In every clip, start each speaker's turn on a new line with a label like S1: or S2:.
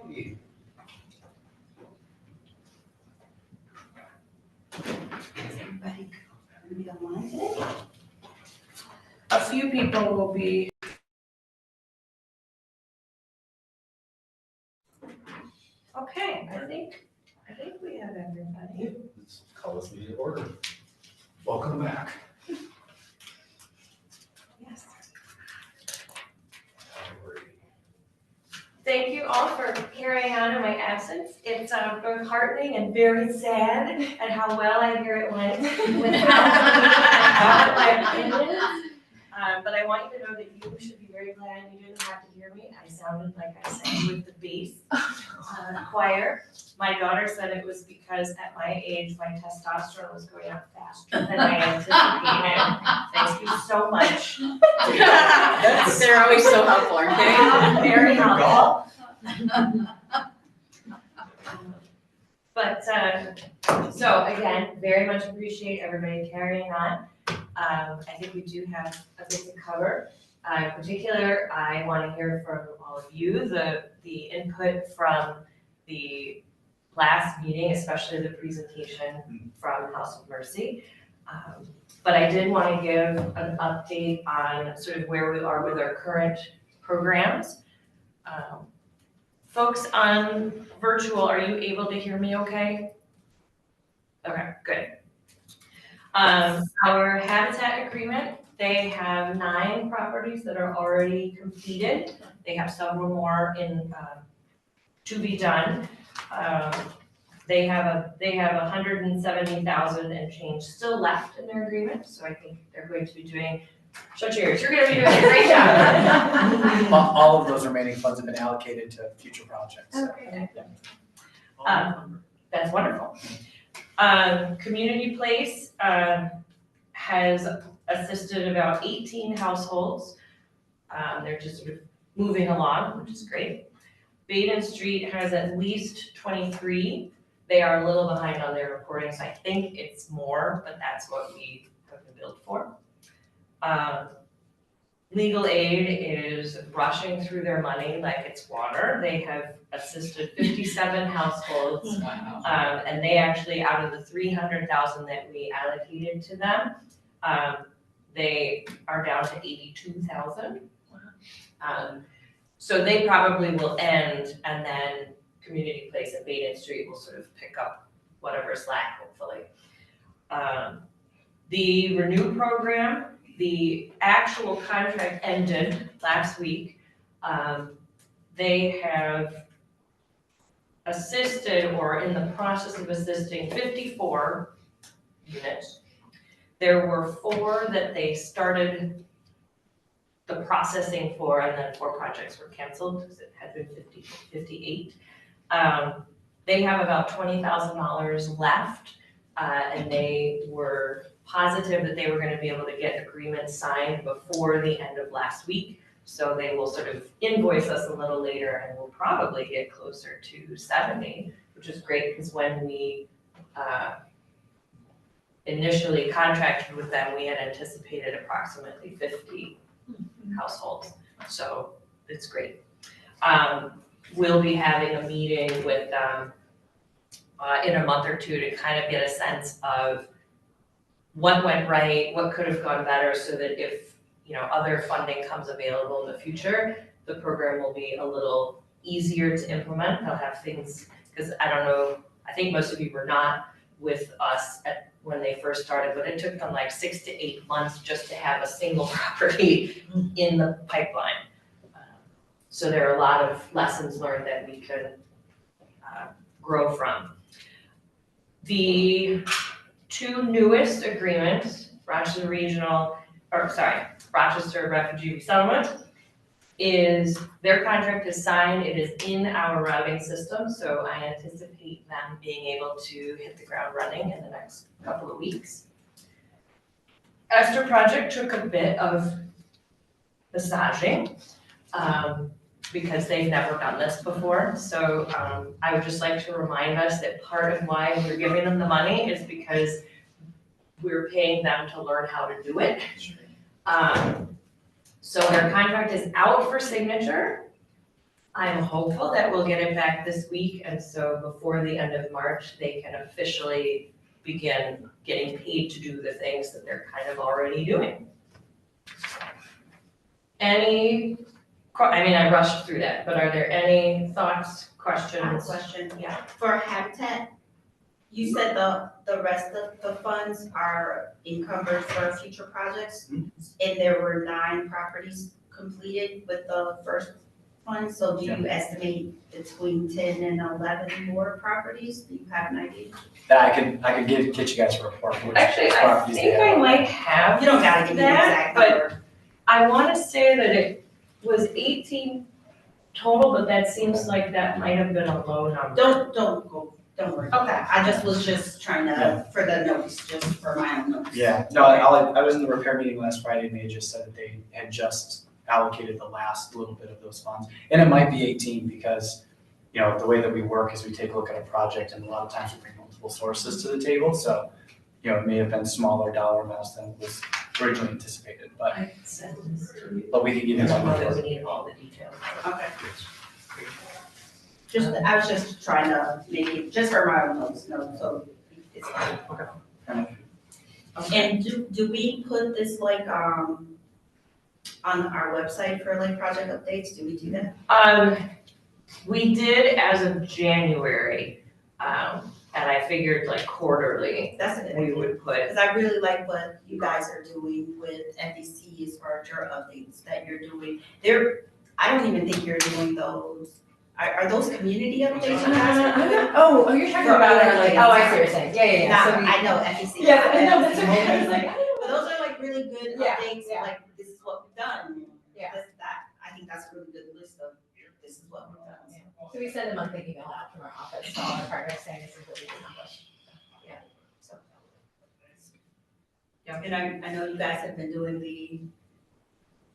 S1: Is everybody going to be online today?
S2: A few people will be. Okay, I think we have everybody.
S3: Let's call this meeting to order. Welcome back.
S2: Yes. Thank you all for carrying on in my absence. It's both heartening and very sad at how well I hear it went without my opinions. But I want you to know that you should be very glad you didn't have to hear me. I sounded like I sang with the bass choir. My daughter said it was because at my age, my testosterone was going up faster than I anticipated. Thank you so much.
S4: They're always so helpful, aren't they?
S2: Very helpful. But, so again, very much appreciate everybody carrying on. I think we do have a bit to cover. In particular, I want to hear from all of you, the input from the last meeting, especially the presentation from House of Mercy. But I did want to give an update on sort of where we are with our current programs. Folks on virtual, are you able to hear me okay? Okay, good. Our habitat agreement, they have 9 properties that are already completed. They have several more in to be done. They have 170,000 and change still left in their agreement, so I think they're going to be doing. Shut your ears, you're going to be doing a great job.
S5: All of those remaining funds have been allocated to future projects.
S2: Okay. That's wonderful. Community Place has assisted about 18 households. They're just sort of moving along, which is great. Baden Street has at least 23. They are a little behind on their reporting, so I think it's more, but that's what we have been billed for. Legal aid is rushing through their money like it's water. They have assisted 57 households.
S5: Wow.
S2: And they actually, out of the 300,000 that we allocated to them, they are down to 82,000. So they probably will end, and then Community Place and Baden Street will sort of pick up whatever slack, hopefully. The Renew program, the actual contract ended last week. They have assisted or in the process of assisting 54 units. There were 4 that they started the processing for, and then 4 projects were canceled because it had been 58. They have about $20,000 left, and they were positive that they were going to be able to get agreements signed before the end of last week. So they will sort of invoice us a little later, and we'll probably get closer to 70, which is great because when we initially contracted with them, we had anticipated approximately 50 households. So it's great. We'll be having a meeting with them in a month or 2 to kind of get a sense of what went right, what could have gone better, so that if other funding comes available in the future, the program will be a little easier to implement. They'll have things, because I don't know, I think most of you were not with us when they first started, but it took them like 6 to 8 months just to have a single property in the pipeline. So there are a lot of lessons learned that we can grow from. The 2 newest agreements, Rochester Refugee Resettlement, their contract is signed, it is in our routing system, so I anticipate them being able to hit the ground running in the next couple of weeks. Esther Project took a bit of massaging, because they've never done this before. So I would just like to remind us that part of why we're giving them the money is because we're paying them to learn how to do it. So their contract is out for signature. I'm hopeful that we'll get it back this week, and so before the end of March, they can officially begin getting paid to do the things that they're kind of already doing. I rushed through that, but are there any thoughts,
S1: I have a
S2: questions?
S1: question.
S2: Yeah.
S1: For Habitat, you said the rest of the funds are encumbered for future projects? And there were 9 properties completed with the first fund, so do you estimate between 10 and 11 more properties? Do you have an idea?
S5: I could get you guys a report. for which
S2: Actually, I
S5: properties they
S2: think I
S5: have.
S2: might have
S1: You don't gotta give me the
S2: that,
S1: exact
S2: but
S1: number.
S2: I wanna say that it was 18 total, but that seems like that might have been a low number.
S1: Don't worry about that. I just was trying to, for the notes, just for my own notes.
S5: Yeah, no, I was in the repair meeting last Friday and they just said that they had just allocated the last little bit of those funds. And it might be 18 because, the way that we work is we take a look at a project and a lot of times we bring multiple sources to the table. So, it may have been smaller dollar amounts than was originally anticipated, but
S2: I can send this to you.
S5: we can give
S2: I
S5: you
S2: don't know
S5: that.
S2: that we need all the details.
S1: Okay. I was just trying to make it, just for my own notes, so it's fine. And do we put this on our website for project updates? Do we do that?
S2: We did as of January, and I figured quarterly,
S1: That's a good
S2: we
S1: idea.
S2: would put,
S1: Because I really like what you guys are doing with FEC as far as your updates that you're doing. I don't even think you're doing those. Are those community updates you guys are doing?
S4: Oh, you're talking
S1: For
S4: about,
S1: other
S4: oh, I see what you're saying, yeah.
S1: Nah,
S4: So we-
S1: I know FEC.
S4: Yeah,
S1: not
S4: no, that's
S1: FEC.
S4: okay, I was like,
S1: But those are really good
S4: Yeah,
S1: updates,
S4: yeah.
S1: this is what we've done.
S4: Yeah.
S1: I think that's a really good list of, this is what we've done.
S4: So we send a monthly email out from our office to all our partners saying this is what we accomplished. Yeah, so.
S1: And I know you guys have been doing the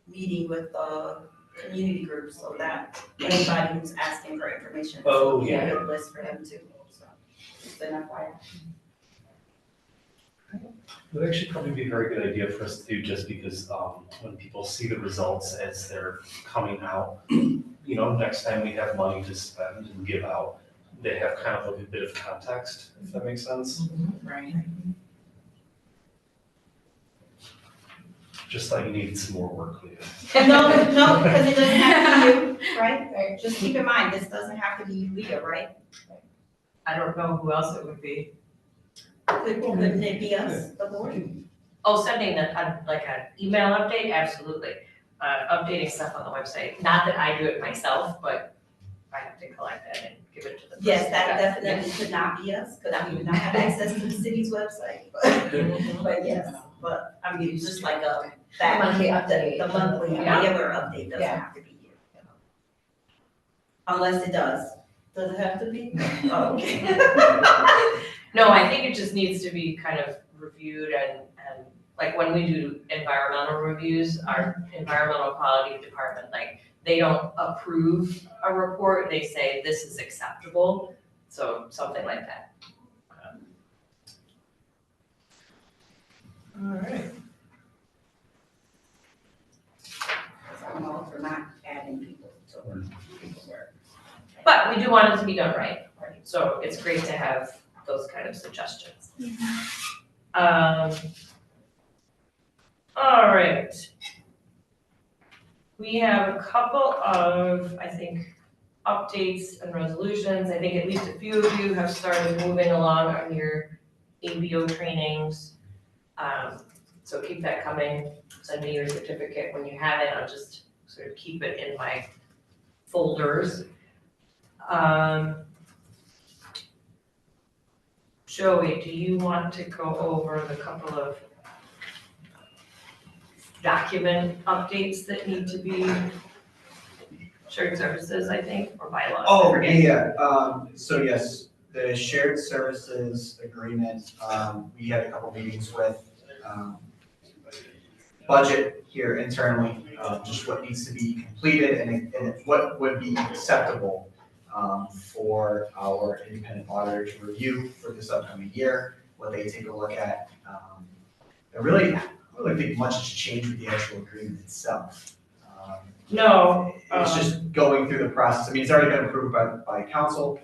S1: meeting with the community groups, so that anybody who's asking for information.
S3: Oh,
S1: it's a
S3: yeah.
S1: good list for them too, so. Just an FYI.
S3: It would actually probably be a very good idea for us to do, just because when people see the results as they're coming out, next time we have money to spend and give out, they have kind of a bit of context, if that makes sense.
S4: Right.
S3: Just thought you needed some more work, Leah.
S1: No, because it doesn't have to be you, right?
S4: Right.
S1: Just keep in mind, this doesn't have to be Leah, right?
S2: I don't know who else it would be.
S1: Couldn't it be us, the board?
S2: Oh, sending an email update, absolutely. Updating stuff on the website, not that I do it myself, but I have to collect that and give it to the person.
S1: Yes, that
S2: who does it.
S1: definitely could not be us, because we would not have access to the city's website. But yes, just like that.
S4: Monthly update.
S1: The monthly,
S2: Yeah.
S1: regular update doesn't
S4: Yeah.
S1: have to be you. Unless it does. Does it have to be? Oh, okay.
S2: No, I think it just needs to be kind of reviewed and like when we do environmental reviews, our environmental quality department, they don't approve a report, they say this is acceptable, so something like that.
S3: All right.
S1: I'm all for not adding people to people's work.
S2: But we do want it to be done right, so it's great to have those kind of suggestions. All right. We have a couple of, I think, updates and resolutions. I think at least a few of you have started moving along on your ABO trainings. So keep that coming. Send me your certificate when you have it. I'll just sort of keep it in my folders. Joey, do you want to go over the couple of document updates that need to be shared services, I think, or bylaws? I
S5: Oh,
S2: forget.
S5: yeah, so yes, the shared services agreement, we had a couple meetings with, budget here internally, just what needs to be completed and what would be acceptable for our independent auditor to review for this upcoming year, what they take a look at. I don't really think much has changed with the actual agreement itself.
S2: No,
S6: It's just going through the process. I mean, it's already been approved by council,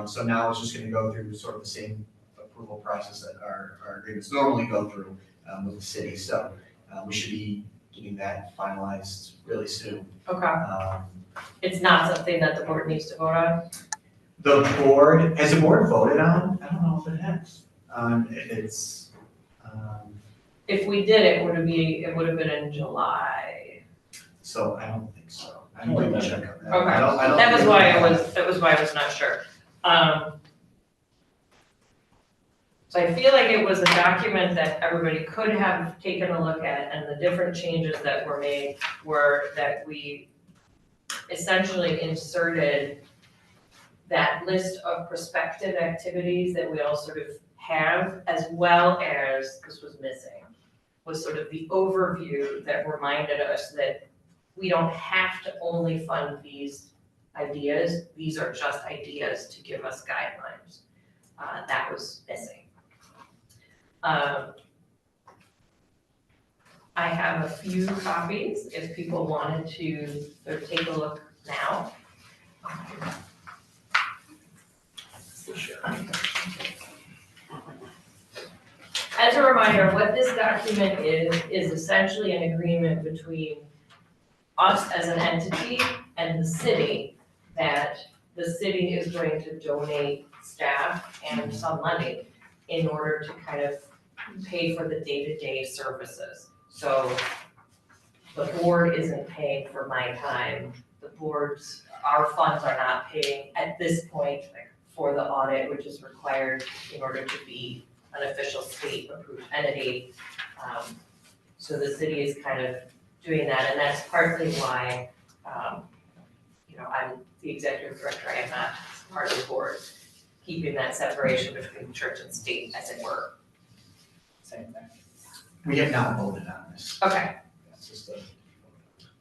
S6: so now it's just gonna go through sort of the same approval process that our agreements normally go through with the city. So we should be getting that finalized really soon.
S2: okay, it's not something that the board needs to vote on?
S6: The board, has the board voted on? I don't know if it has. If it's,
S2: If we did, it would have been in July.
S6: so I don't think so. I don't think we should cover that.
S2: Okay.
S6: I don't
S2: That was
S6: think
S2: why
S6: we have.
S2: that was why I was not sure. So I feel like it was a document that everybody could have taken a look at, and the different changes that were made were that we essentially inserted that list of prospective activities that we all sort of have, as well as, this was missing, was sort of the overview that reminded us that we don't have to only fund these ideas, these are just ideas to give us guidelines. That was missing. I have a few copies if people wanted to sort of take a look now. As a reminder, what this document is essentially an agreement between us as an entity and the city, that the city is going to donate staff and some money in order to kind of pay for the day-to-day services. So the board isn't paying for my time, our funds are not paying at this point for the audit, which is required in order to be an official state-approved entity. So the city is kind of doing that, and that's partly why, I'm the executive director, I am not part of the board, keeping that separation between church and state, as it were.
S5: Same thing.
S6: We have not voted on this.
S2: Okay,
S6: It's just a.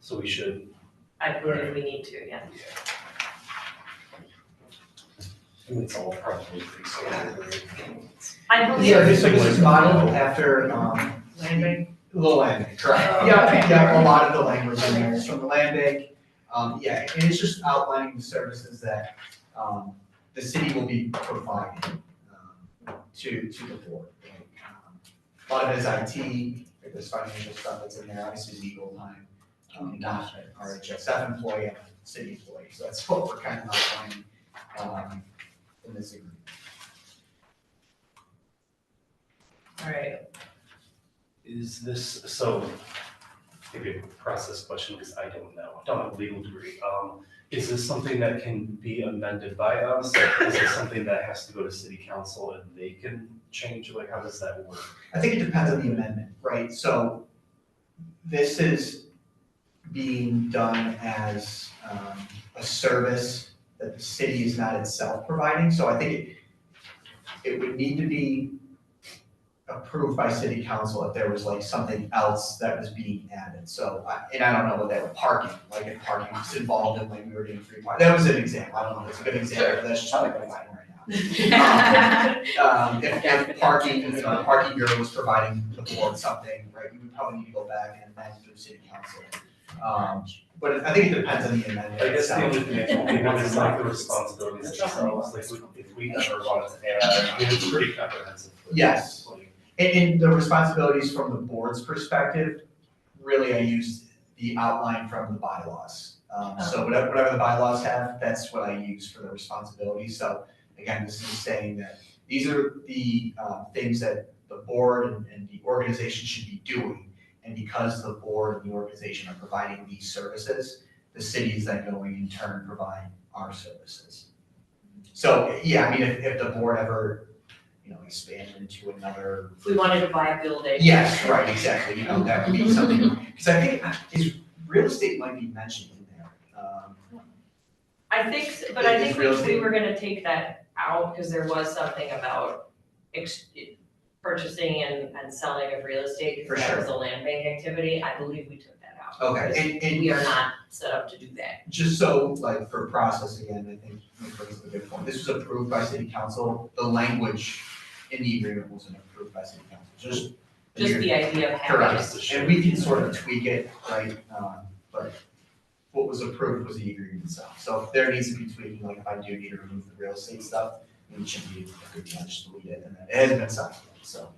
S3: So we should,
S2: I believe we need to, yeah.
S3: it's all probably pretty standard.
S2: I believe.
S6: Yeah, so this is modeled after,
S2: Land bank?
S6: the land bank, correct.
S2: Oh,
S6: Yeah, a lot of the language in there is from the land bank. And it's just outlining the services that, the city will be providing, to the board. A lot of it is IT, there's financial stuff that's in there, obviously legal time. Not an RHSF employee, I'm a city employee, so that's what we're kind of outlining, in this agreement.
S2: All right,
S3: Is this, so, maybe a process question, because I don't know, I don't have a legal degree. Is this something that can be amended by us? Is it something that has to go to city council and they can change, like, how does that work?
S6: I think it depends on the amendment, right? So this is being done as a service that the city is not itself providing. So I think it would need to be approved by city council if there was like something else that was being added. So, and I don't know what that would, parking, like if parking was involved in like we were doing free parking. That was an example. I don't know if it's a good example, but that's just what I'm finding right now. If parking, the parking bureau was providing the board something, right, we would probably need to go back and amend through city council. But I think it depends on the amendment
S3: I guess the
S6: itself.
S3: only thing I can think of is like the responsibilities themselves, like if we ever wanted to add, I mean, it's pretty comprehensive.
S6: Yes. And the responsibilities from the board's perspective, really I used the outline from the bylaws. So whatever the bylaws have, that's what I use for the responsibilities. So again, this is saying that these are the things that the board and the organization should be doing. And because the board and the organization are providing these services, the city is then going in turn provide our services. So, yeah, I mean, if the board ever, expanded into another.
S2: if we wanted to buy a building.
S6: Yes, right, exactly, that would be something, because I think real estate might be mentioned in there.
S2: I think
S6: Is real
S2: we
S6: estate-
S2: were gonna take that out, because there was something about purchasing and selling of real estate,
S6: For
S2: because that
S6: sure.
S2: was a land bank activity, I believe we took that out.
S6: Okay, and
S2: We are not set up to do that.
S6: just so, like, for process again, I think Nick brings up a good point. This was approved by city council. The language in the agreement wasn't approved by city council, just.
S2: Just the idea of having it.
S6: Correct, and we can sort of tweak it, right, but what was approved was the agreement itself. So if there needs to be tweaking, like if I do need to remove the real estate stuff, it should be a good time, just delete it, and then it hasn't been signed yet, so.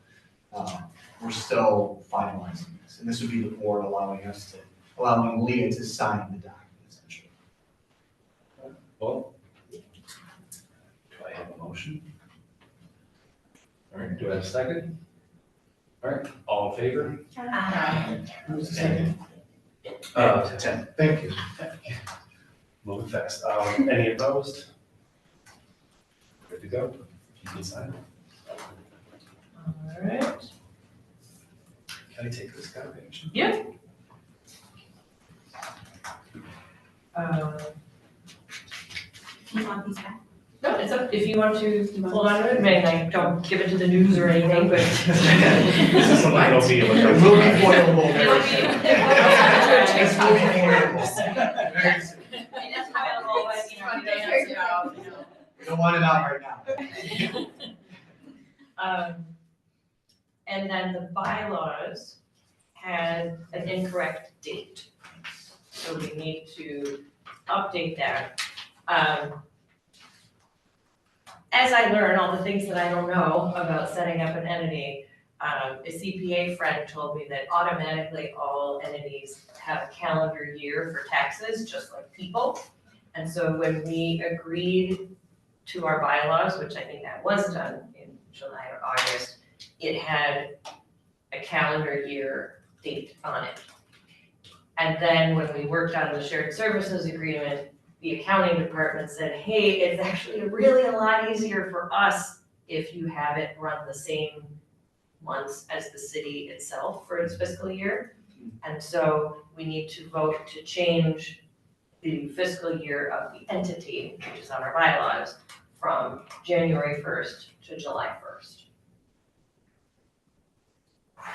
S6: We're still finalizing this, and this would be the board allowing Leah to sign the document essentially.
S3: Well, do I have a motion? All right, do I have a second? All right, all in favor?
S5: Who's the second?
S3: Tim, thank you. Moving fast. Any opposed? Good to go. You can sign it.
S2: All right.
S3: Can I take this kind of action?
S2: Yeah.
S1: You want these back?
S2: No, it's up, if you want to hold on to it, maybe like, don't give it to the news or anything, but.
S3: This is something that'll be like.
S6: It will be foilable
S2: It
S6: very
S2: will
S6: soon.
S2: be- it will be-
S6: It will be foilable very soon.
S2: It is available, but, you know,
S6: We don't want it out right now.
S2: And then the bylaws had an incorrect date. So we need to update that. As I learn all the things that I don't know about setting up an entity, a CPA friend told me that automatically all entities have a calendar year for taxes, just like people. And so when we agreed to our bylaws, which I think that was done in July or August, it had a calendar year date on it. And then when we worked on the shared services agreement, the accounting department said, hey, it's actually really a lot easier for us if you have it run the same months as the city itself for its fiscal year. And so we need to vote to change the fiscal year of the entity, which is on our bylaws, from January 1st to July 1st.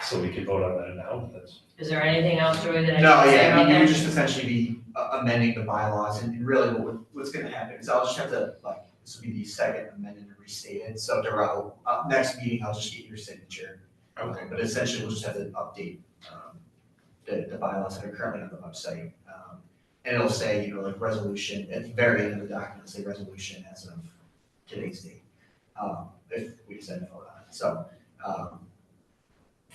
S3: So we can vote on that now, that's.
S2: Is there anything else, Joy, that I
S6: No,
S2: should say
S6: yeah,
S2: about
S6: you would
S2: that?
S6: just essentially be amending the bylaws, and really what's gonna happen is I'll just have to, like, this will be the second amended and restated, so Darrell, next meeting, I'll just get your signature.
S3: Okay.
S6: But essentially, we'll just have to update, the bylaws that are currently on the website. And it'll say, you know, like resolution, at the very end of the document, it'll say resolution as of today's date, if we decide to vote on it, so,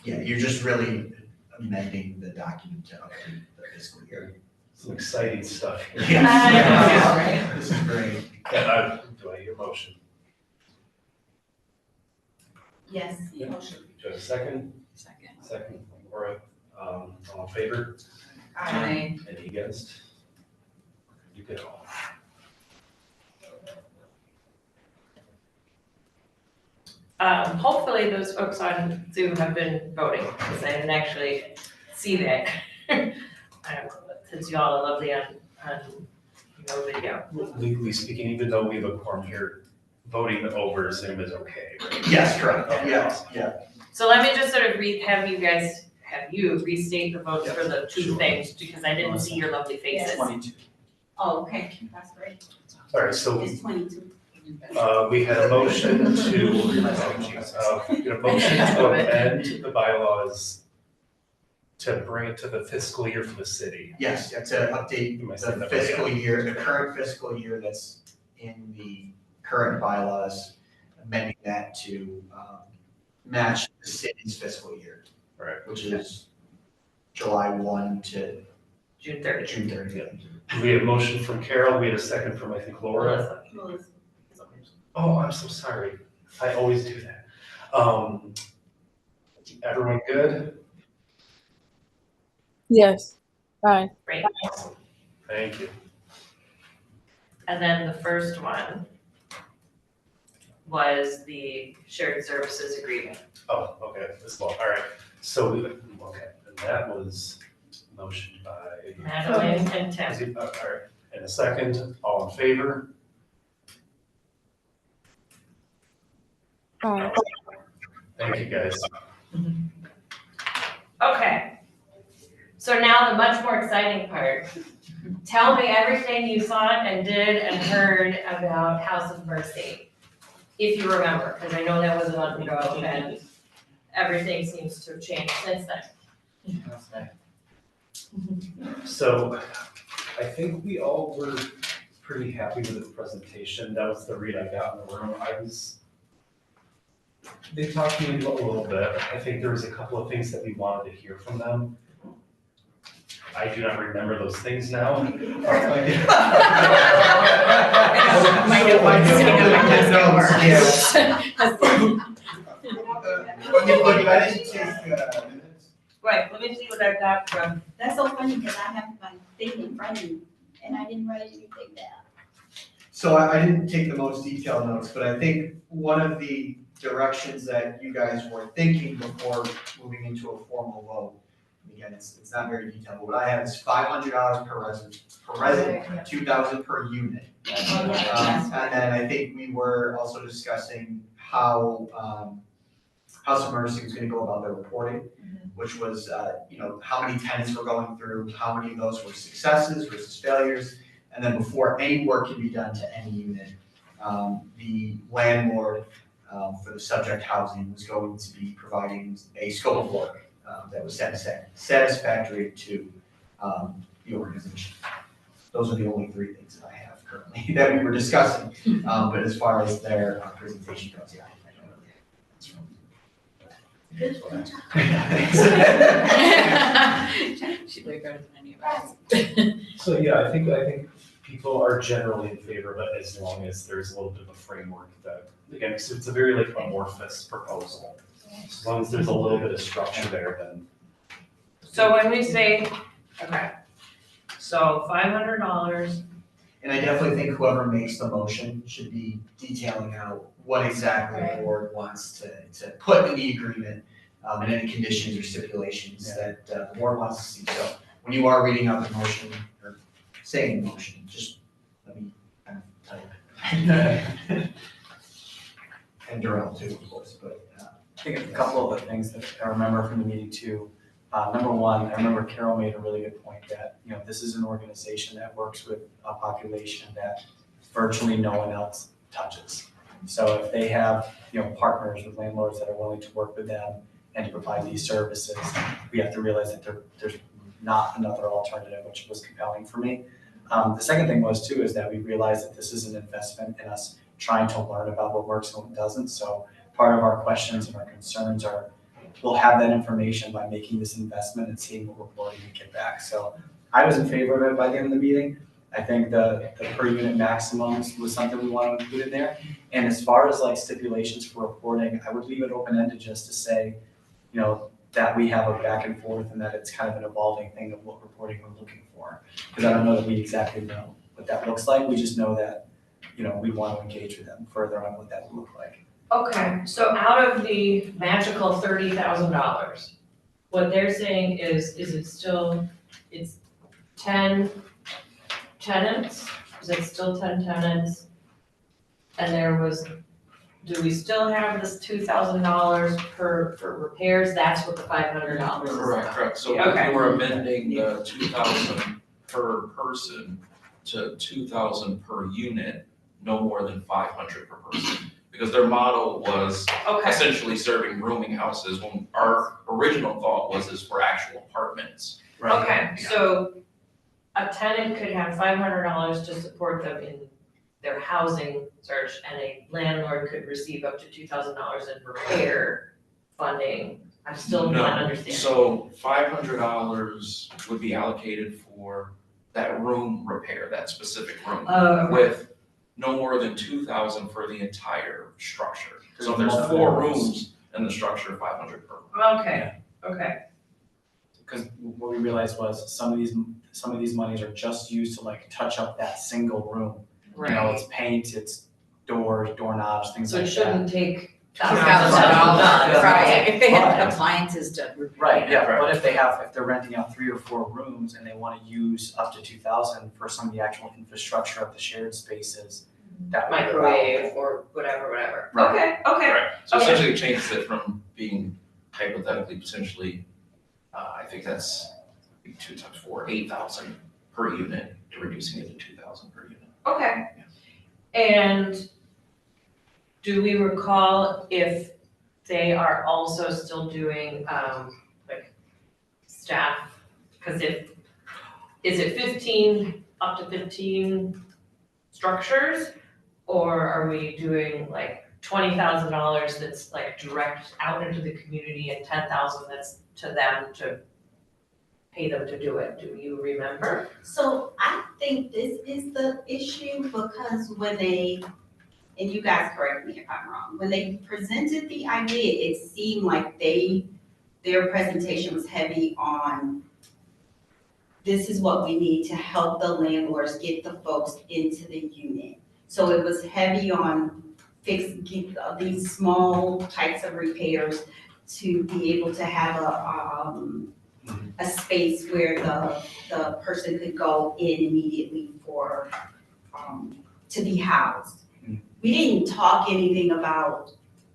S6: yeah, you're just really amending the document to update the fiscal year.
S3: Some exciting stuff here.
S6: Yes. This is great.
S3: Do I hear a motion?
S1: Yes.
S3: Yeah. Motion. Do I have a second? Second, Laura, all in favor?
S1: Aye.
S3: Any against? You go.
S2: Hopefully those folks on Zoom have been voting, because I didn't actually see that. Since y'all are lovely on video.
S3: Legally speaking, even though we have a quorum here, voting over Zoom is okay, right?
S6: Yes, correct, yes, yeah.
S2: So let me just sort of have you restate the votes for the two
S3: Sure.
S2: things, because I didn't see your lovely faces.
S5: 22.
S1: Oh, okay, that's great.
S3: All right, so
S1: It's 22.
S3: we had a motion to amend the bylaws to bring it to the fiscal year for the city.
S6: Yes, yeah, to update
S3: Am I saying
S6: the
S3: that right?
S6: fiscal year, the current fiscal year that's in the current bylaws, amending that to match the city's fiscal year.
S3: Right.
S6: Which is July 1 to
S2: June 30th.
S6: June 30th.
S3: We had a motion from Carol, we had a second from, I think, Laura.
S2: Melissa.
S3: Oh, I'm so sorry. I always do that. Everyone good?
S7: Yes, fine.
S2: Great.
S3: Awesome. Thank you.
S2: And then the first one was the shared services agreement.
S3: Oh, okay, this one, all right. So, okay, and that was motioned by.
S2: Madeline and Tim.
S3: Is it- all right, and a second, all in favor?
S7: Fine.
S3: Thank you, guys.
S2: Okay. So now the much more exciting part. Tell me everything you saw and did and heard about House of Mercy, if you remember, because I know that was a month ago and everything seems to have changed since then.
S3: So, I think we all were pretty happy with the presentation. That was the read I got in the room. They talked to me a little bit. I think there was a couple of things that we wanted to hear from them. I do not remember those things now.
S4: My notebook's sitting on my desk at work.
S6: I didn't take minutes.
S2: Right, let me see what I got from,
S1: That's so funny, because I have my thing in front of me, and I didn't write anything down.
S6: So I didn't take the most detailed notes, but I think one of the directions that you guys were thinking before moving into a formal vote, and again, it's not very detailed, but what I have is $500 per resident, $2,000 per unit. And then I think we were also discussing how House of Mercy was gonna go about their reporting, which was, how many tenants were going through, how many of those were successes versus failures. And then before any work can be done to any unit, the landlord for the subject housing was going to be providing a scope of work that was satisfactory to the organization. Those are the only three things that I have currently that we were discussing. But as far as their presentation goes, yeah.
S4: She's way better than any of us.
S3: So yeah, I think people are generally in favor of it as long as there's a little bit of a framework that, again, because it's a very like amorphous proposal. As long as there's a little bit of structure there, then.
S2: so when we say, okay, so $500,
S6: And I definitely think whoever makes the motion should be detailing out what exactly the board wants to put in the agreement, and any conditions or stipulations that the board wants to see. So when you are reading out the motion or saying the motion, just let me kind of type. And Darrell too, of course, but.
S5: I think a couple of the things that I remember from the meeting too. Number one, I remember Carol made a really good point that, this is an organization that works with a population that virtually no one else touches. So if they have, partners with landlords that are willing to work with them and to provide these services, we have to realize that there's not another alternative, which was compelling for me. The second thing was too, is that we realized that this is an investment in us trying to learn about what works and what doesn't. So part of our questions and our concerns are, we'll have that information by making this investment and seeing what reporting we get back. So I was in favor of it by the end of the meeting. I think the per unit maximums was something we want to include in there. And as far as like stipulations for reporting, I would leave it open-ended just to say, that we have a back and forth and that it's kind of an evolving thing of what reporting we're looking for. Because I don't know that we exactly know what that looks like. We just know that, we want to engage with them further on what that would look like.
S2: okay, so out of the magical $30,000, what they're saying is it still, it's 10 tenants? Is it still 10 tenants? And do we still have this $2,000 for repairs? That's what the $500 is.
S7: Correct, so
S2: Okay.
S7: we were amending the 2,000 per person to 2,000 per unit, no more than 500 per person. Because their model was
S2: Okay,
S7: essentially serving rooming houses, when our original thought was this for actual apartments.
S2: okay, so a tenant could have $500 to support them in their housing search, and a landlord could receive up to $2,000 in repair funding. I'm still not understanding.
S7: So $500 would be allocated for that room repair, that specific room,
S2: Okay.
S7: with no more than 2,000 for the entire structure. So if there's
S5: Multiple
S7: 4
S5: rooms.
S7: rooms in the structure, 500 per room.
S2: Okay, okay,
S5: Because what we realized was some of these monies are just used to like touch up that single room.
S2: right.
S5: It's paint, it's doors, doorknobs, things
S2: So
S5: like
S2: it
S5: that.
S2: shouldn't take
S4: $2,000, right, if they had
S5: Right.
S4: appliances to.
S5: Right, yeah,
S7: Right.
S5: but if they're renting out 3 or 4 rooms and they want to use up to 2,000 for some of the actual infrastructure of the shared spaces, that would be
S2: Microwave or whatever.
S5: Right.
S2: Okay,
S7: Right, so
S2: Okay.
S7: essentially it changes it from being hypothetically potentially, I think that's 2 times 4, 8,000 per unit, to reducing it to 2,000 per unit.
S2: okay. And do we recall if they are also still doing, like, staff? Because is it 15 up to 15 structures? Or are we doing like $20,000 that's like direct out into the community and 10,000 that's to them to pay them to do it? Do you remember?
S1: So I think this is the issue because when they, and you guys correct me if I'm wrong, when they presented the idea, it seemed like their presentation was heavy on this is what we need to help the landlords get the folks into the unit. So it was heavy on these small types of repairs to be able to have a space where the person could go in immediately for, to be housed. We didn't talk anything about,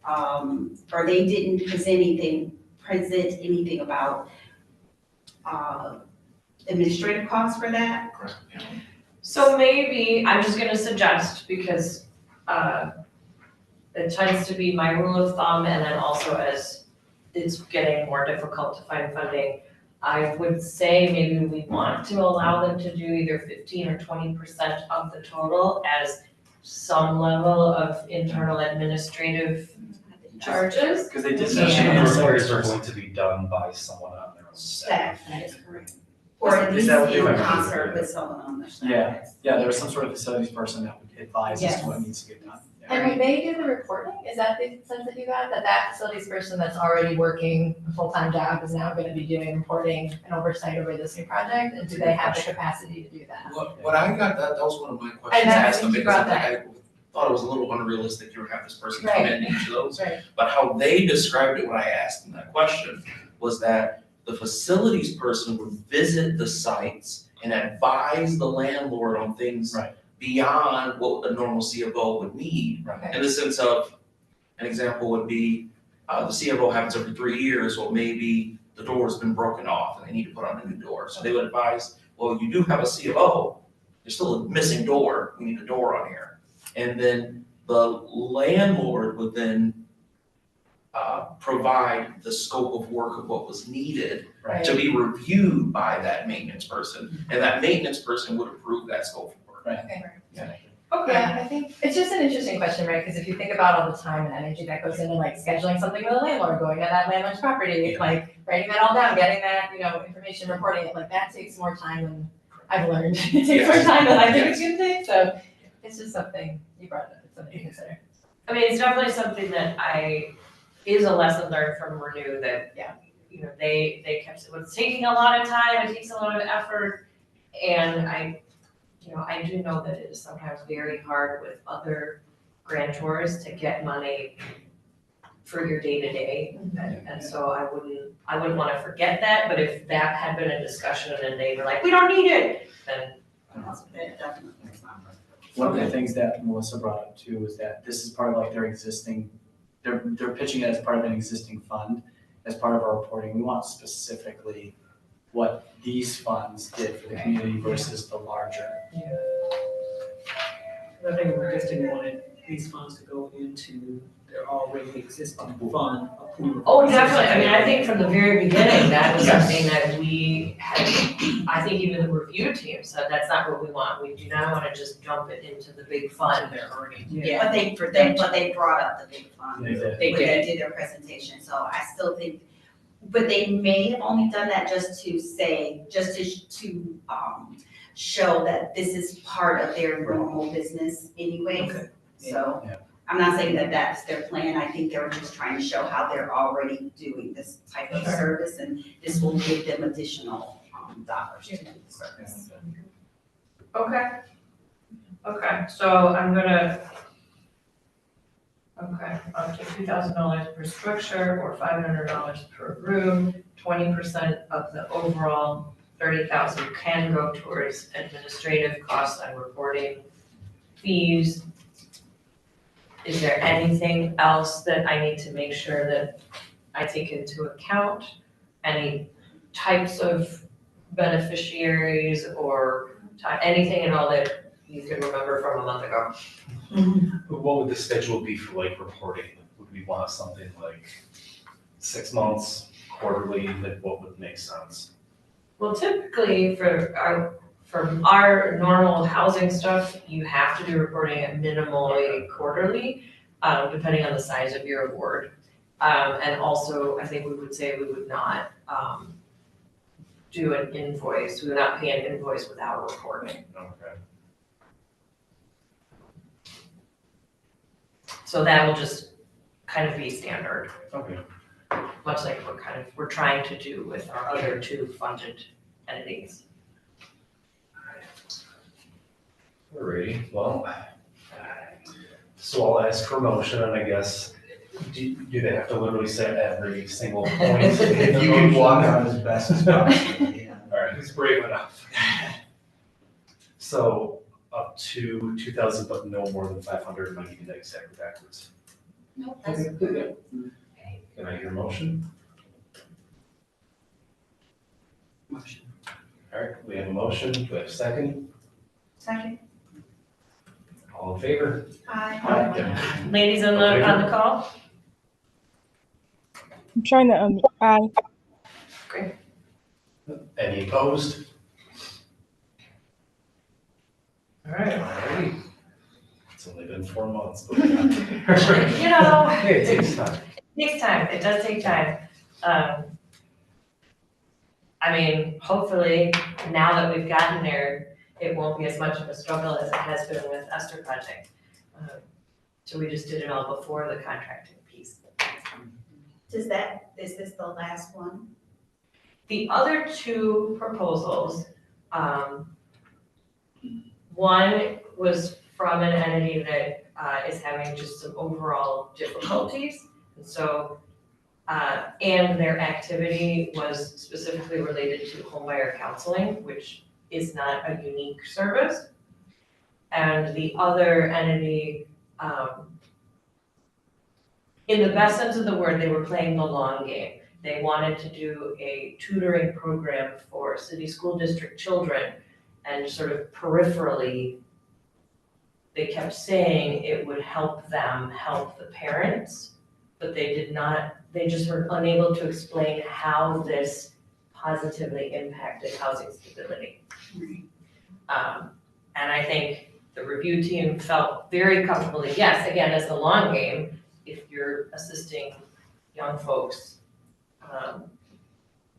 S1: or they didn't present anything about, administrative costs for that.
S7: Correct, yeah.
S2: So maybe, I'm just gonna suggest, because it tends to be my rule of thumb, and then also as it's getting more difficult to find funding, I would say maybe we want to allow them to do either 15 or 20% of the total as some level of internal administrative charges.
S5: Because they did
S3: Especially
S5: mention
S3: when
S2: Yeah.
S3: the
S5: the
S3: repairs are
S5: facilities
S3: going to be done by someone on their own staff.
S1: That is correct. Or at
S5: Is
S1: least
S5: that what they
S1: in
S5: were-
S1: concert with someone on their staff.
S5: Yeah. Yeah, there was some sort of facilities person that would advise as to what
S4: Yes.
S5: needs to get done. Yeah.
S4: And when they do the reporting, is that the sense that you got, that facilities person that's already working a full-time job is now gonna be doing reporting and oversight over this new project? And do they have the capacity to do that?
S7: What I got, that was one of my questions
S4: And I
S7: asked them,
S4: think you
S7: because
S4: brought
S7: I thought it was a little unrealistic you would have this person come
S4: Right.
S7: in and each of those.
S4: Right.
S7: But how they described it when I asked them that question was that the facilities person would visit the sites and advise the landlord on things
S5: Right.
S7: beyond what a normal CFO would need.
S5: Right.
S7: In the sense of, an example would be, the CFO happens every 3 years, well, maybe the door's been broken off and they need to put on a new door. So they would advise, well, you do have a CFO, there's still a missing door, we need a door on here. And then the landlord would then provide the scope of work of what was needed
S5: Right.
S7: to be reviewed by that maintenance person. And that maintenance person would approve that scope of work.
S4: Okay.
S2: Okay.
S4: Yeah, I think it's just an interesting question, right? Because if you think about all the time and energy that goes into like scheduling something with a landlord, going to that landlord's property, like writing that all down, getting that, information, reporting it, like that takes more time than I've learned. It takes more time than I think it's gonna take, so it's just something you brought up, it's something to consider.
S2: I mean, it's definitely something that is a lesson learned from Renew that,
S4: Yeah.
S2: They kept, it's taking a lot of time, it takes a lot of effort. And I do know that it is sometimes very hard with other grantors to get money for your day-to-day. And so I wouldn't wanna forget that, but if that had been a discussion and they were like, we don't need it, then
S1: It definitely is not.
S5: One of the things that Melissa brought up too was that this is part of like their existing, they're pitching it as part of an existing fund, as part of our reporting. We want specifically what these funds did for the community versus the larger.
S8: I think we just didn't want these funds to go into their already existing fund approval.
S2: Oh, definitely, I mean, I think from the very beginning, that was
S5: Yes.
S2: something that we had, I think even the review team said, that's not what we want, we do not wanna just dump it into the big fund.
S8: They're already.
S1: Yeah, but they brought up the big fund
S5: They did.
S2: They
S1: when
S2: did.
S1: they did their presentation, so I still think, but they may have only done that just to show that this is part of their normal business anyways.
S8: Okay.
S1: So,
S5: Yeah.
S1: I'm not saying that that's their plan, I think they were just trying to show how they're already doing this type of
S2: Sure.
S1: service, and this will give them additional, dollars to do the service.
S2: Okay, so I'm gonna, up to $2,000 per structure or $500 per room, 20% of the overall 30,000 can go towards administrative costs and reporting fees. Is there anything else that I need to make sure that I take into account? Any types of beneficiaries or anything at all that you can remember from a month ago?
S3: What would the schedule be for like reporting? Would we want something like 6 months, quarterly, like what would make sense?
S2: Well, typically For our normal housing stuff, you have to do reporting at minimally quarterly, depending on the size of your award. And also, I think we would say we would not, do an invoice, we would not pay an invoice without reporting.
S3: Okay.
S2: So that will just kind of be standard,
S3: Okay.
S2: much like we're trying to do with our other two funded entities.
S3: Alrighty, well, so I'll ask for a motion, and I guess, do they have to literally say every single point?
S6: If you can walk out as best as possible, yeah.
S3: Alright, who's brave enough? So, up to 2,000, but no more than 500, and I give you that exactly backwards.
S1: Nope, that's
S3: Okay. Can I hear a motion?
S8: Motion.
S3: Alright, we have a motion, do we have a second?
S1: second.
S3: All in favor?
S1: Aye.
S2: Ladies on the call?
S9: I'm trying to, aye.
S3: Any opposed? Alrighty. It's only been 4 months, but we got there.
S2: You know,
S3: Hey, it takes time.
S2: it does take time. I mean, hopefully, now that we've gotten there, it won't be as much of a struggle as it has been with Esther Project. So we just did it all before the contracting piece.
S1: Is this the last one?
S2: The other two proposals, one was from an entity that is having just some overall difficulties. And so, and their activity was specifically related to homebuyer counseling, which is not a unique service. And the other entity, in the best sense of the word, they were playing the long game. They wanted to do a tutoring program for city school district children, and sort of peripherally, they kept saying it would help them help the parents, but they just were unable to explain how this positively impacted housing stability. And I think the review team felt very comfortably, yes, again, as the long game, if you're assisting young folks,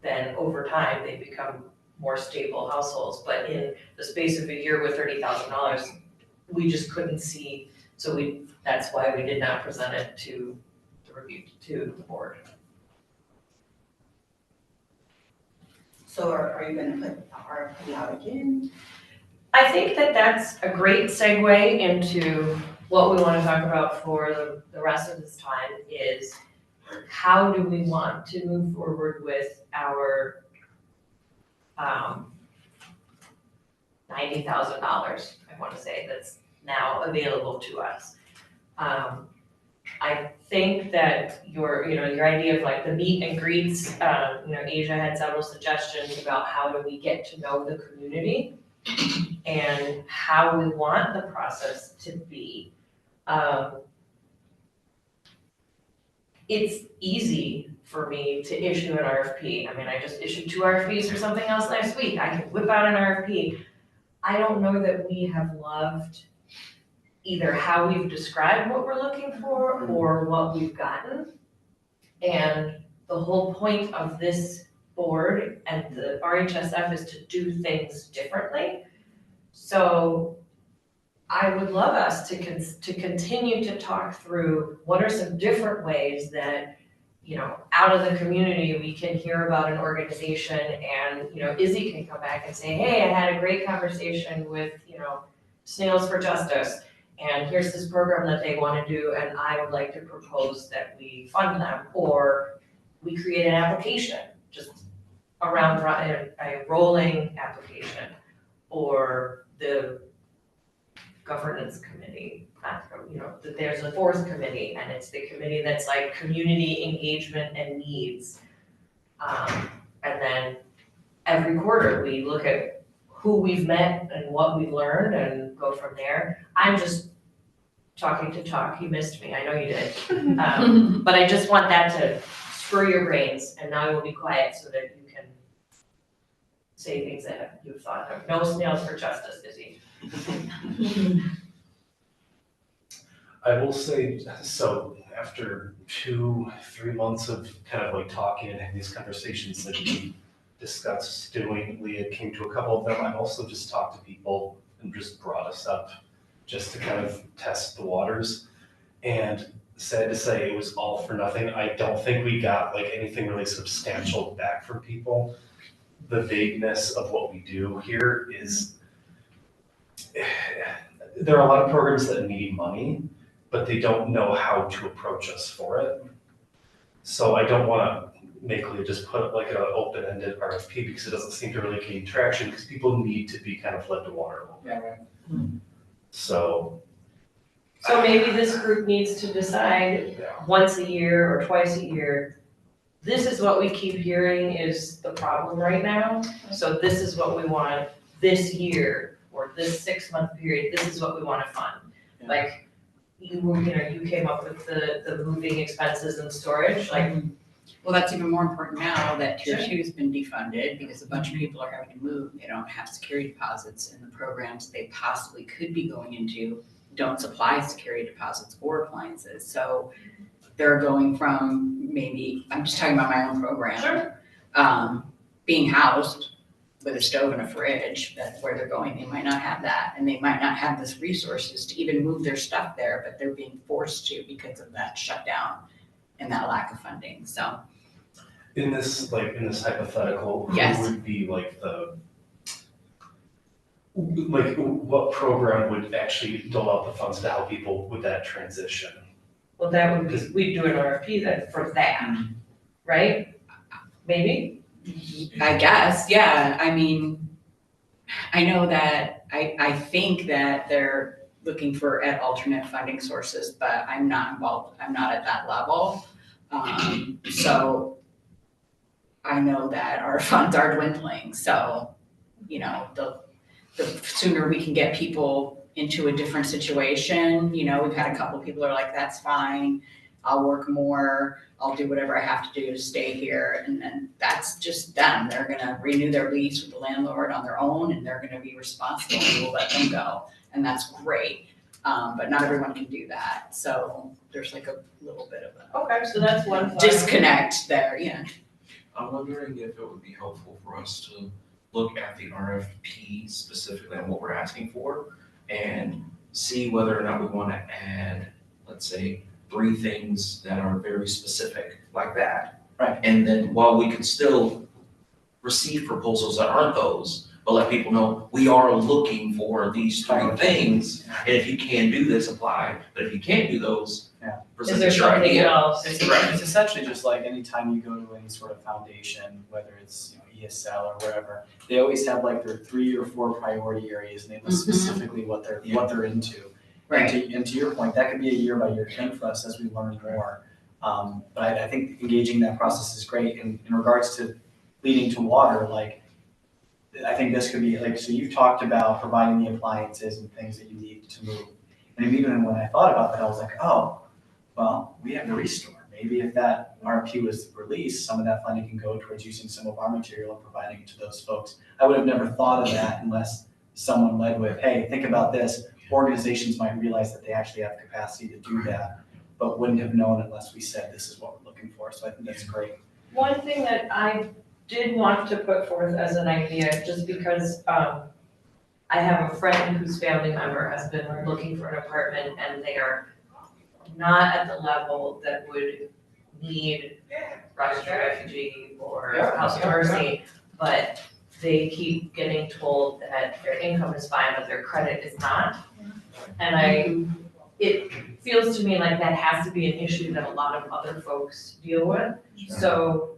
S2: then over time, they become more stable households. But in the space of a year with $30,000, we just couldn't see, so that's why we did not present it to the review, to the board.
S1: So are you gonna put the RFP out again?
S2: I think that that's a great segue into what we want to talk about for the rest of this time is how do we want to move forward with our $90,000, I want to say, that's now available to us. I think that your idea of like the meet and greets, Asia had several suggestions about how do we get to know the community and how we want the process to be. It's easy for me to issue an RFP. I mean, I just issued 2 RFPs for something else last week. I can whip out an RFP. I don't know that we have loved either how we've described what we're looking for or what we've gotten. And the whole point of this board and the RHSF is to do things differently. So I would love us to continue to talk through what are some different ways that, out of the community, we can hear about an organization and, Izzy can come back and say, hey, I had a great conversation with, Snails for Justice, and here's this program that they want to do, and I would like to propose that we fund them, or we create an application, just around a rolling application, or the governance committee, that there's a 4th committee, and it's the committee that's like community engagement and needs. And then every quarter, we look at who we've met and what we've learned and go from there. I'm just talking to talk, you missed me, I know you did. But I just want that to spur your brains, and now I will be quiet so that you can savings that you've thought of? No snails for justice, Izzy.
S3: I will say, so after 2-3 months of kind of like talking and having these conversations that we discussed doing, Leah came to a couple of them. I've also just talked to people and just brought us up just to kind of test the waters. And sad to say, it was all for nothing. I don't think we got like anything really substantial back from people. The vagueness of what we do here is, there are a lot of programs that need money, but they don't know how to approach us for it. So I don't wanna make Leah just put like an open-ended RFP because it doesn't seem to really gain traction because people need to be kind of led to water a little bit.
S5: Yeah, right.
S3: So,
S2: So maybe this group needs to decide once a year or twice a year, this is what we keep hearing is the problem right now. So this is what we want this year or this 6-month period, this is what we wanna fund.
S5: Yeah.
S2: Like, you came up with the moving expenses and storage, like,
S9: Well, that's even more important now that tier two's been defunded because a bunch of people are having to move. They don't have security deposits, and the programs they possibly could be going into don't supply security deposits or appliances. So they're going from maybe, I'm just talking about my own program. Being housed with a stove and a fridge, that's where they're going. They might not have that, and they might not have the resources to even move their stuff there, but they're being forced to because of that shutdown and that lack of funding, so.
S3: in this hypothetical, who
S9: Yes.
S3: would be like what program would actually dole out the funds to help people with that transition?
S2: well, that would be, we'd do an RFP then for that, right? Maybe?
S9: I guess, yeah, I mean, I know that, I think that they're looking for alternate funding sources, but I'm not involved, I'm not at that level. So I know that our funds are dwindling, so, the sooner we can get people into a different situation, we've had a couple of people are like, that's fine, I'll work more, I'll do whatever I have to do to stay here, and then that's just them. They're gonna renew their lease with the landlord on their own, and they're gonna be responsible, and we'll let them go, and that's great. But not everyone can do that, so there's like a little bit of a
S2: Okay, so that's one.
S9: disconnect there, yeah.
S7: I'm wondering if it would be helpful for us to look at the RFP specifically on what we're asking for and see whether or not we want to add, let's say, 3 things that are very specific like that.
S5: Right.
S7: And then while we could still receive proposals that aren't those, but let people know we are looking for these 3 things. And if you can do this, apply. But if you can't do those,
S5: Yeah.
S2: Is
S7: present
S2: there
S7: your
S2: something
S7: idea.
S2: else?
S5: It's essentially just like anytime you go to any sort of foundation, whether it's ESL or whatever, they always have like their 3 or 4 priority areas and they list
S9: Mhm.
S5: specifically what they're into.
S9: Right.
S5: And to your point, that could be a year by year thing for us as we learn more. But I think engaging that process is great. And in regards to leading to water, like, I think this could be like, so you've talked about providing the appliances and things that you need to move. And even when I thought about that, I was like, oh, well, we have the restore. Maybe if that RFP was released, some of that funding can go towards using some of our material and providing it to those folks. I would have never thought of that unless someone led with, hey, think about this. Organizations might realize that they actually have capacity to do that, but wouldn't have known unless we said this is what we're looking for. So I think that's great.
S2: One thing that I did want to put forth as an idea, just because I have a friend whose family member has been looking for an apartment and they are not at the level that would need Rochester Refugee or House of Mercy, but they keep getting told that their income is fine, but their credit is not. And it feels to me like that has to be an issue that a lot of other folks deal with. So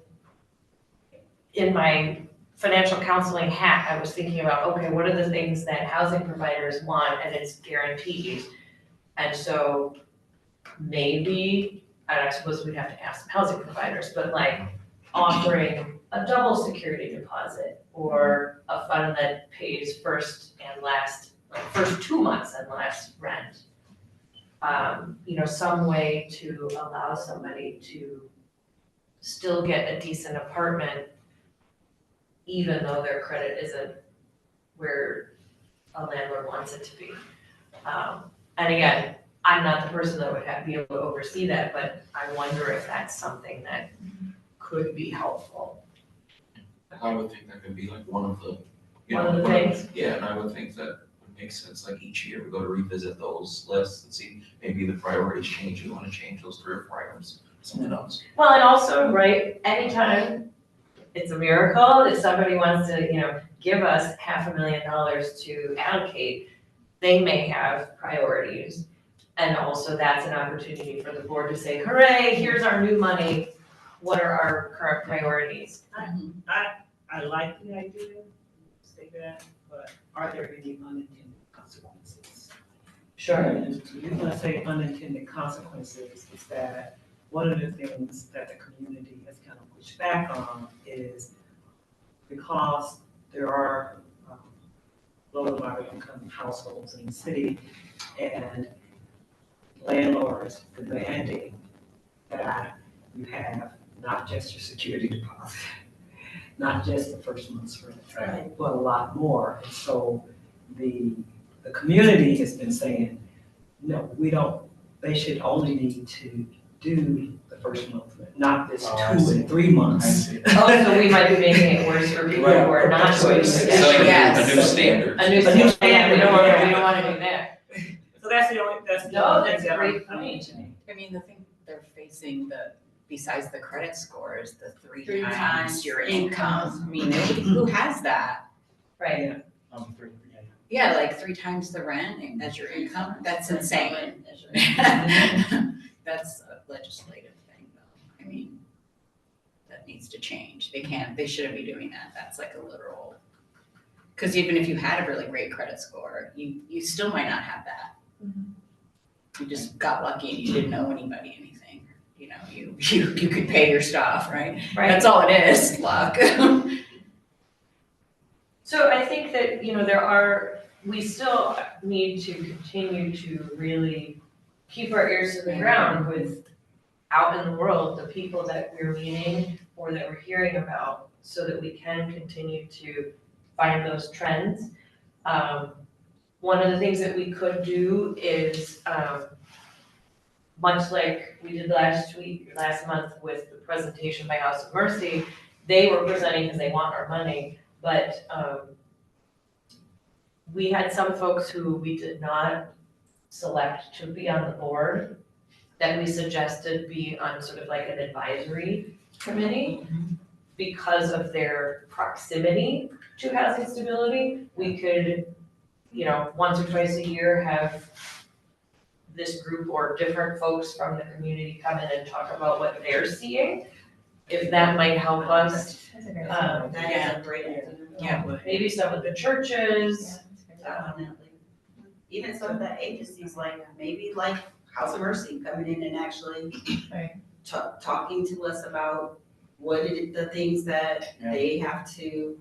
S2: in my financial counseling hat, I was thinking about, okay, what are the things that housing providers want, and it's guaranteed. And so maybe, and I suppose we'd have to ask housing providers, but like offering a double security deposit or a fund that pays first and last, like first 2 months and last rent. Some way to allow somebody to still get a decent apartment even though their credit isn't where a landlord wants it to be. And again, I'm not the person that would be able to oversee that, but I wonder if that's something that could be helpful.
S7: I would think that could be like one of the,
S2: One of the things.
S7: Yeah, and I would think that would make sense, like each year we go to revisit those lists and see maybe the priorities change, you wanna change those 3 or 4 items, something else.
S2: Well, and also, right, anytime it's a miracle, if somebody wants to, give us $500,000 to allocate, they may have priorities. And also that's an opportunity for the board to say, hooray, here's our new money. What are our current priorities?
S8: I like the idea, say that, but are there any unintended consequences? And the reason I say unintended consequences is that one of the things that the community has kind of pushed back on is because there are low and moderate income households in the city and landlords demanding that you have not just your security deposit, not just the first month's rent, but a lot more. And so the community has been saying, no, we don't, they should only need to do the first month, not this 2 and 3 months.
S2: Oh, so we might be making it worse for people who are not going to
S7: It's
S2: get
S7: like
S9: Yes.
S7: a new standard.
S2: a new standard. We don't wanna do that.
S8: So that's the only
S2: No,
S8: thing
S2: that's a
S8: that
S2: great
S8: I'm
S2: point.
S8: mentioning.
S9: I mean, the thing they're facing, besides the credit score, is the 3
S1: 3
S9: times
S1: times
S9: your
S1: income.
S9: income. I mean, nobody who has that.
S2: Right.
S5: 3,
S9: Yeah, like 3 times the rent as your income, that's insane. That's a legislative thing though. I mean, that needs to change. They shouldn't be doing that. That's like a literal. Because even if you had a really great credit score, you still might not have that. You just got lucky and you didn't know anybody anything. You could pay your stuff, right?
S2: Right.
S9: That's all it is, luck.
S2: So I think that, we still need to continue to really keep our ears to the ground with out in the world, the people that we're meeting or that we're hearing about, so that we can continue to find those trends. One of the things that we could do is, much like we did last month with the presentation by House of Mercy, they were presenting because they want our money, but we had some folks who we did not select to be on the board that we suggested be on sort of like an advisory committee because of their proximity to housing stability. We could, once or twice a year have this group or different folks from the community come in and talk about what they're seeing. If that might help us,
S4: That's a great
S1: That is a great idea.
S9: Yeah.
S2: maybe some of the churches.
S1: Definitely. Even some of the agencies, like maybe like House of Mercy coming in and actually
S4: Right.
S1: talking to us about the things that they have to,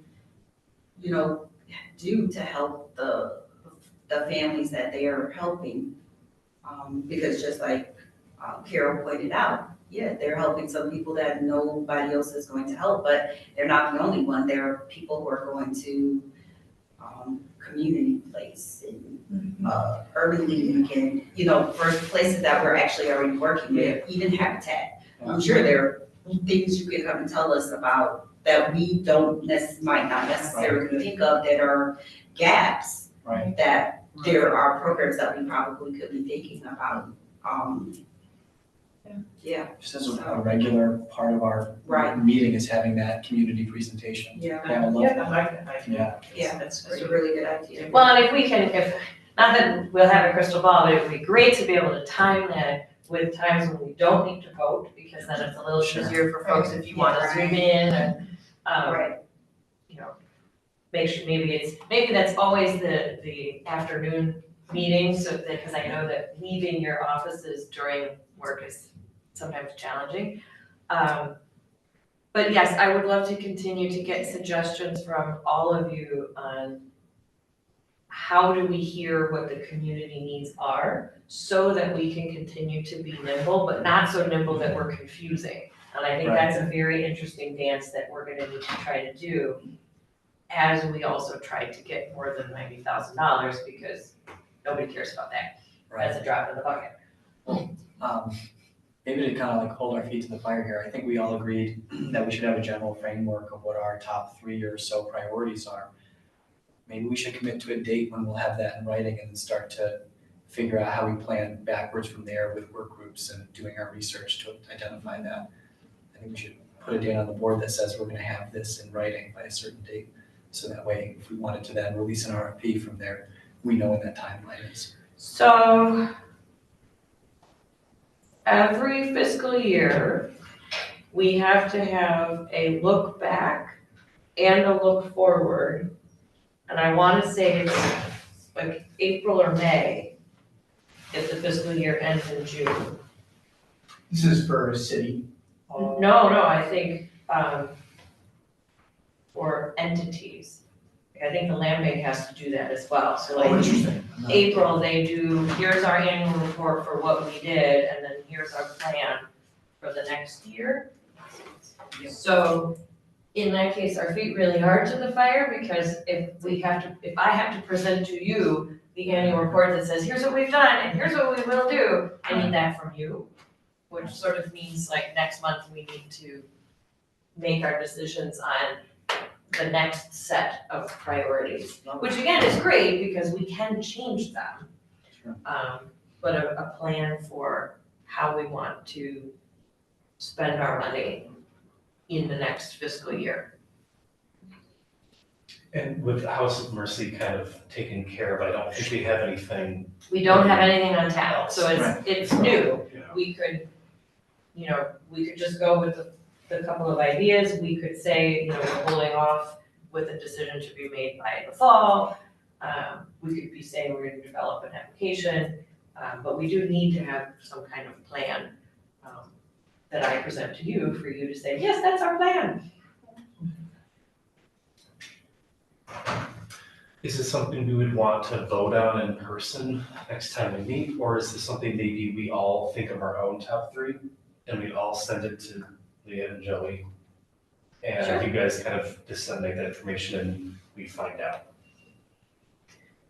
S1: do to help the families that they are helping. Because just like Carol pointed out, yeah, they're helping some people that nobody else is going to help, but they're not the only one. There are people who are going to community place and urban league and, for places that we're actually already working with, even Habitat. I'm sure there are things you can come and tell us about that we might not necessarily think of that are gaps.
S5: Right.
S1: That there are programs that we probably could be thinking about. Yeah.
S5: Just as a regular part of our
S1: Right.
S5: meeting is having that community presentation.
S1: Yeah.
S5: I love
S8: I
S5: that.
S8: like that idea.
S1: Yeah,
S8: That's
S1: That's a
S8: great.
S1: really good idea.
S2: Well, and not that we'll have a crystal ball, but it would be great to be able to time that with times when we don't need to vote, because then it's a little
S5: Sure.
S2: easier for folks if you want to zoom in and,
S1: Right.
S2: make sure, maybe that's always the afternoon meeting, so that, because I know that leaving your offices during work is sometimes challenging. But yes, I would love to continue to get suggestions from all of you on how do we hear what the community needs are, so that we can continue to be nimble, but not so nimble that we're confusing. And I think
S5: Right.
S2: that's a very interesting dance that we're gonna need to try to do. as we also tried to get more than $90,000 because nobody cares about that. That's a drop in the bucket.
S5: Maybe to kind of like hold our feet to the fire here, I think we all agreed that we should have a general framework of what our top 3 or so priorities are. Maybe we should commit to a date when we'll have that in writing and then start to figure out how we plan backwards from there with work groups and doing our research to identify that. I think we should put a date on the board that says we're gonna have this in writing by a certain date. So that way, if we wanted to then release an RFP from there, we know when that timeline is.
S2: So every fiscal year, we have to have a look back and a look forward. And I want to say it's like April or May if the fiscal year ends in June.
S6: This is for a city.
S2: No, I think for entities. I think the land bank has to do that as well. So like
S6: Interesting.
S2: April, they do, here's our annual report for what we did, and then here's our plan for the next year. So in that case, our feet really hard to the fire, because if I have to present to you the annual report that says, here's what we've done, and here's what we will do, I need that from you. Which sort of means like next month, we need to make our decisions on the next set of priorities, which again is great because we can change them.
S5: Sure.
S2: But a plan for how we want to spend our money in the next fiscal year.
S3: And with House of Mercy kind of taken care of, I don't think we have anything.
S2: We don't have anything on tap, so
S3: Right.
S2: it's new.
S3: You know.
S2: We could, we could just go with the couple of ideas. We could say, we're holding off with a decision to be made by the fall. We could be saying we're gonna develop an application, but we do need to have some kind of plan that I present to you for you to say, yes, that's our plan.
S3: Is this something we would want to vote on in person next time we meet? Or is this something maybe we all think of our own top 3 and we all send it to Leah and Joey? And
S2: Sure.
S3: you guys kind of disseminate that information and we find out.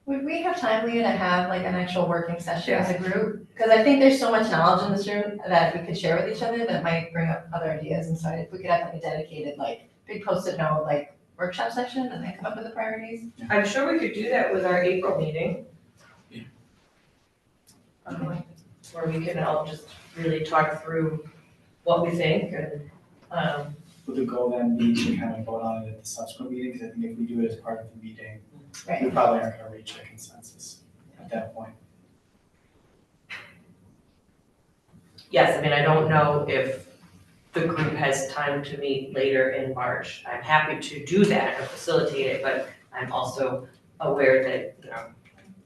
S4: Would we have time, Leah, to have like an actual working session as a group? Because I think there's so much knowledge in this room that we could share with each other that might bring up other ideas. And so if we could have like a dedicated, like big post-it note, like workshop session and then come up with the priorities.
S2: I'm sure we could do that with our April meeting.
S7: Yeah.
S2: Where we can all just really talk through what we think and,
S5: Would the goal then be to kind of vote on it at the subsequent meeting? Because I think if we do it as part of the meeting, we
S4: Right.
S5: probably aren't gonna reach a consensus at that point.
S2: yes, I mean, I don't know if the group has time to meet later in March. I'm happy to do that and facilitate it, but I'm also aware that,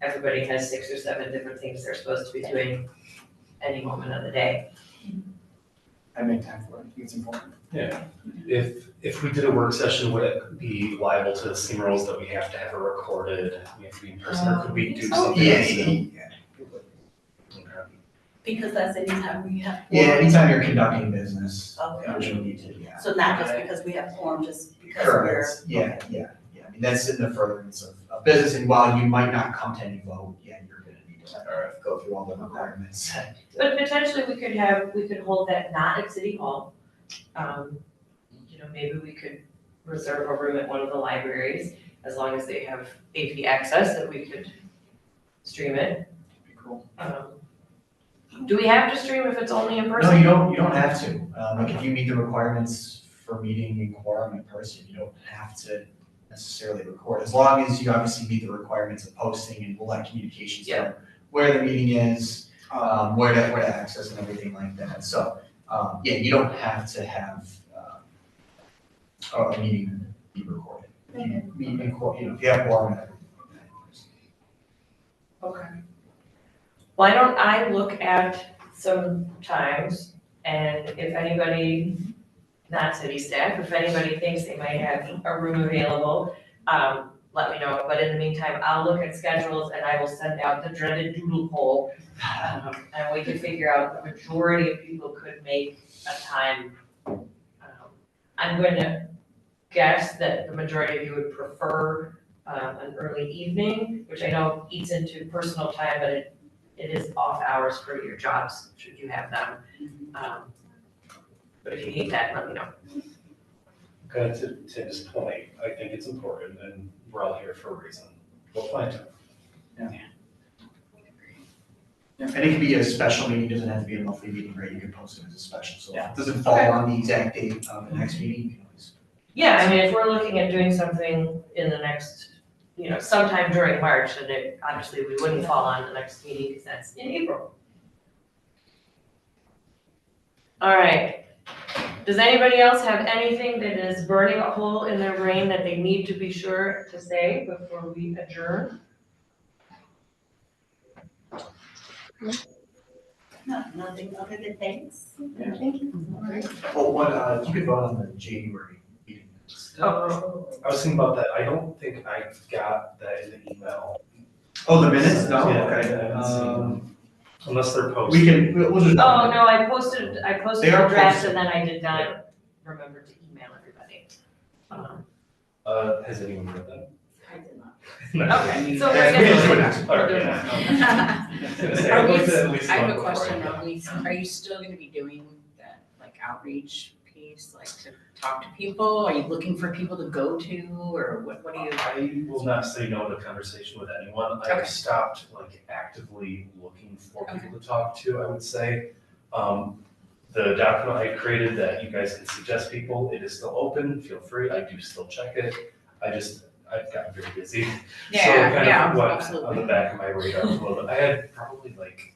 S2: everybody has 6 or 7 different things they're supposed to be doing any moment of the day.
S5: I make time for it. I think it's important.
S3: Yeah. If we did a work session, would it be liable to the same rules that we have to have it recorded, we have to be in person, or could we do something?
S6: Yeah,
S3: else?
S6: yeah.
S3: Okay.
S10: Because that's anytime we have.
S6: Yeah, anytime you're conducting business,
S10: Okay,
S6: you'll need to, yeah.
S10: so not just because we have quorum, just because we're.
S6: Correct, yeah. I mean, that's in the furtherance of business, and while you might not come to any vote, yeah, you're gonna need to go through all the requirements.
S2: But potentially we could hold that not at City Hall. Maybe we could reserve a room at one of the libraries, as long as they have AV access, that we could stream it.
S5: Be cool.
S2: Do we have to stream if it's only in
S6: No,
S2: person?
S6: you don't have to, like, if you meet the requirements for meeting in quorum in person, you don't have to necessarily record, as long as you obviously meet the requirements of posting, and we'll let communications know where the meeting is, where to access and everything like that, so, yeah, you don't have to have, a meeting be recorded. If you meet in quorum, if you have quorum.
S2: Okay. Why don't I look at some times, and if anybody, not city staff, if anybody thinks they might have a room available, let me know. But in the meantime, I'll look at schedules and I will send out the dreaded doodle poll. And we can figure out the majority of people could make a time. I'm going to guess that the majority of you would prefer an early evening, which I know eats into personal time, but it is off hours for your jobs, should you have them. But if you hate that, let me know.
S3: Kind of to Tim's point, I think it's important and we're all here for a reason. We'll find it.
S6: And it can be a special meeting, doesn't have to be a monthly meeting, right? You can post it as a special, so
S5: Yeah.
S6: it doesn't fall
S2: Okay.
S6: on the exact date of the next meeting, you can always.
S2: Yeah, I mean, if we're looking at doing something in the next, sometime during March, and it, obviously we wouldn't fall on the next meeting because that's in April. All right. Does anybody else have anything that is burning a hole in their brain that they need to be sure to say before we adjourn?
S10: No, nothing other than thanks.
S6: Oh, you can vote on the January meeting.
S2: Oh,
S3: I was thinking about that. I don't think I got that in the email.
S6: Oh, the minutes? No,
S3: Yeah,
S6: okay.
S3: I haven't seen them. Unless they're posted.
S6: We can, we'll just.
S2: Oh, no, I posted
S6: They
S2: a
S6: are
S2: draft
S6: posted.
S2: and then I did not remember to email everybody.
S3: Has anyone read that?
S10: I did not.
S2: Okay, so
S6: Yeah,
S2: we're
S6: we just
S2: good.
S6: went out.
S3: All right, yeah. I was gonna say, I looked at least
S9: I have
S3: one
S9: a
S3: before
S9: question,
S3: got-
S9: are you still gonna be doing that, like, outreach piece, like, to talk to people? Are you looking for people to go to, or what do you?
S3: I will not say no to conversation with anyone. I
S9: Okay.
S3: stopped like actively looking for people to talk to, I would say. The document I created that you guys can suggest people, it is still open, feel free, I do still check it. I've gotten very busy. So it kind of went on the back of my radar a little bit. I had probably like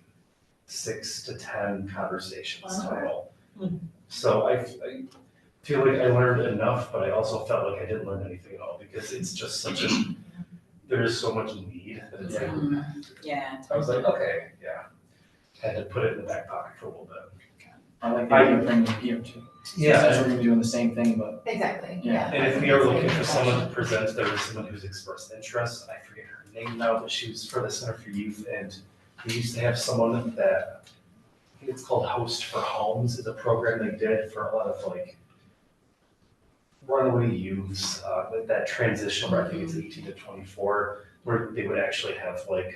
S3: 6 to 10 conversations total. So I feel like I learned enough, but I also felt like I didn't learn anything at all because it's just there is so much need that it's like,
S9: Yeah.
S3: I was like, okay, yeah. Had to put it in the back pocket for a little bit.
S5: I like the idea of bringing it here too.
S3: Yeah.
S5: Since we're gonna be doing the same thing, but
S4: Exactly,
S5: Yeah.
S4: yeah.
S3: And if we are looking for someone to present, there was someone who's expressed interest, I forget her name now, but she was for the Center for Youth, and we used to have someone that, I think it's called Host for Homes, is a program they did for a lot of like runaway youths, like that transition where I think it's 18 to 24, where they would actually have like,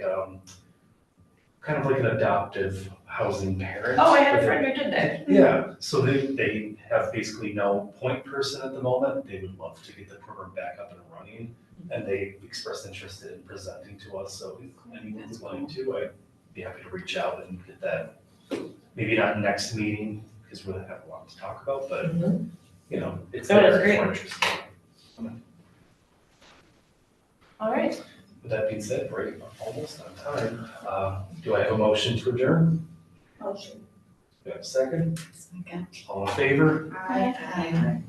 S3: kind of like an adoptive housing parent.
S2: Oh, I had a
S3: but they-
S2: friend who did that.
S3: Yeah, so they have basically no point person at the moment. They would love to get the program back up and running. And they expressed interest in presenting to us, so if anyone's willing to, I'd be happy to reach out and get that. Maybe not next meeting, because we really have a lot to talk about, but, it's
S2: Oh, that's
S3: there
S2: great.
S3: for interesting.
S2: All right.
S3: With that being said, we're almost on time. Do I have a motion to adjourn?
S10: Motion.
S3: Do you have a second?
S9: Okay.
S3: All in favor?
S10: Aye.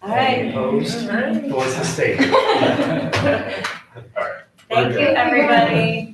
S2: All right.
S3: Any opposed? Voice is stated. All right.
S2: Thank you, everybody.